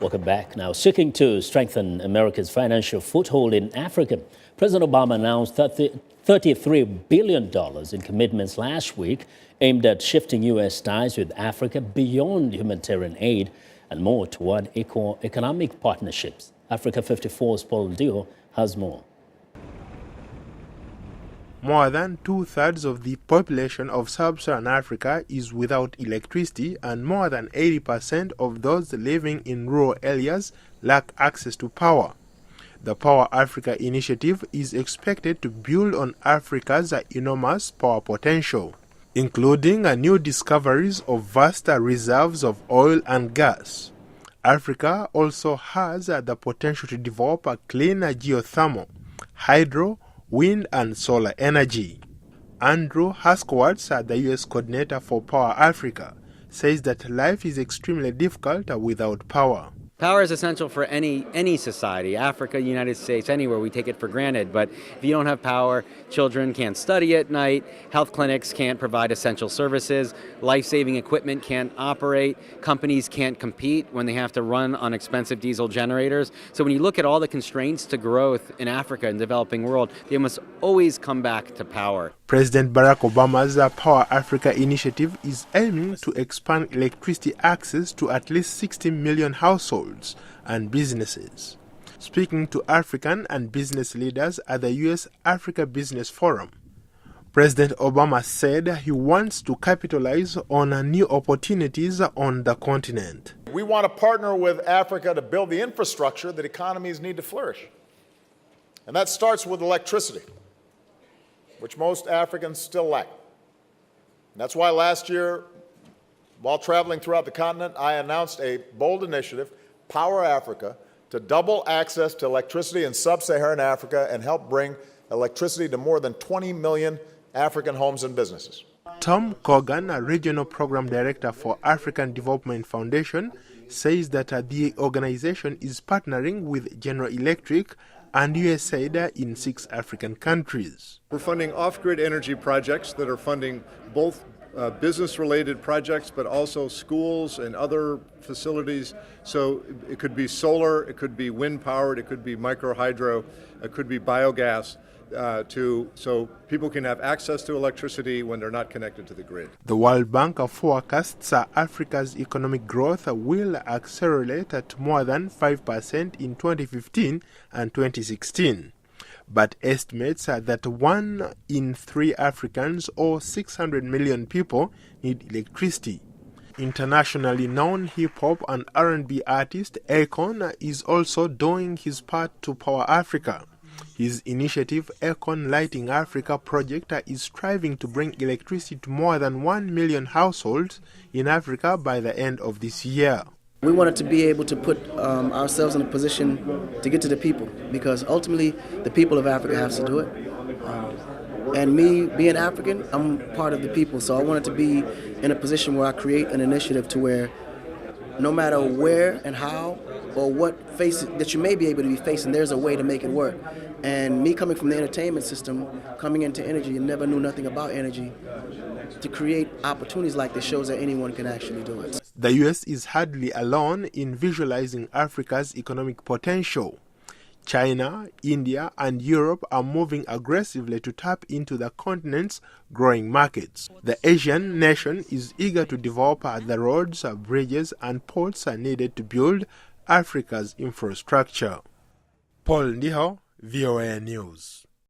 Welcome back. Now, seeking to strengthen America's financial foothold in Africa, President Obama announced $33 billion in commitments last week aimed at shifting U.S. ties with Africa beyond humanitarian aid and more toward economic partnerships. Africa 54's Paul Ndiho has more. More than two-thirds of the population of sub-Saharan Africa is without electricity, and more than 80% of those living in rural areas lack access to power. The Power Africa initiative is expected to build on Africa's enormous power potential, including new discoveries of vast reserves of oil and gas. Africa also has the potential to develop a clean geothermal, hydro, wind and solar energy. Andrew Haskowitz, the U.S. coordinator for Power Africa, says that life is extremely difficult without power. Power is essential for any society, Africa, United States, anywhere. We take it for granted. But if you don't have power, children can't study at night, health clinics can't provide essential services, life-saving equipment can't operate, companies can't compete when they have to run on expensive diesel generators. So when you look at all the constraints to growth in Africa and developing world, they must always come back to power. President Barack Obama's Power Africa initiative is aiming to expand electricity access to at least 60 million households and businesses. Speaking to African and business leaders at the U.S. Africa Business Forum, President Obama said he wants to capitalize on new opportunities on the continent. We want to partner with Africa to build the infrastructure that economies need to flourish. And that starts with electricity, which most Africans still lack. And that's why last year, while traveling throughout the continent, I announced a bold initiative, Power Africa, to double access to electricity in sub-Saharan Africa and help bring electricity to more than 20 million African homes and businesses. Tom Cogan, a regional program director for African Development Foundation, says that the organization is partnering with General Electric and USAID in 6 African countries. We're funding off-grid energy projects that are funding both business-related projects, but also schools and other facilities. So it could be solar, it could be wind-powered, it could be micro-hydro, it could be biogas, so people can have access to electricity when they're not connected to the grid. The World Bank forecasts Africa's economic growth will accelerate at more than 5% in 2015 and 2016, but estimates that 1 in 3 Africans, or 600 million people, need electricity. Internationally known hip-hop and R&B artist Akon is also doing his part to Power Africa. His initiative, Akon Lighting Africa project, is striving to bring electricity to more than 1 million households in Africa by the end of this year. We wanted to be able to put ourselves in a position to get to the people, because ultimately the people of Africa have to do it. And me being African, I'm part of the people, so I wanted to be in a position where I create an initiative to where no matter where and how or what face that you may be able to be facing, there's a way to make it work. And me coming from the entertainment system, coming into energy and never knew nothing about energy, to create opportunities like this shows that anyone can actually do it. The U.S. is hardly alone in visualizing Africa's economic potential. China, India, and Europe are moving aggressively to tap into the continent's growing markets. The Asian nation is eager to develop the roads, bridges, and ports needed to build Africa's infrastructure. Paul Ndiho, VOA News.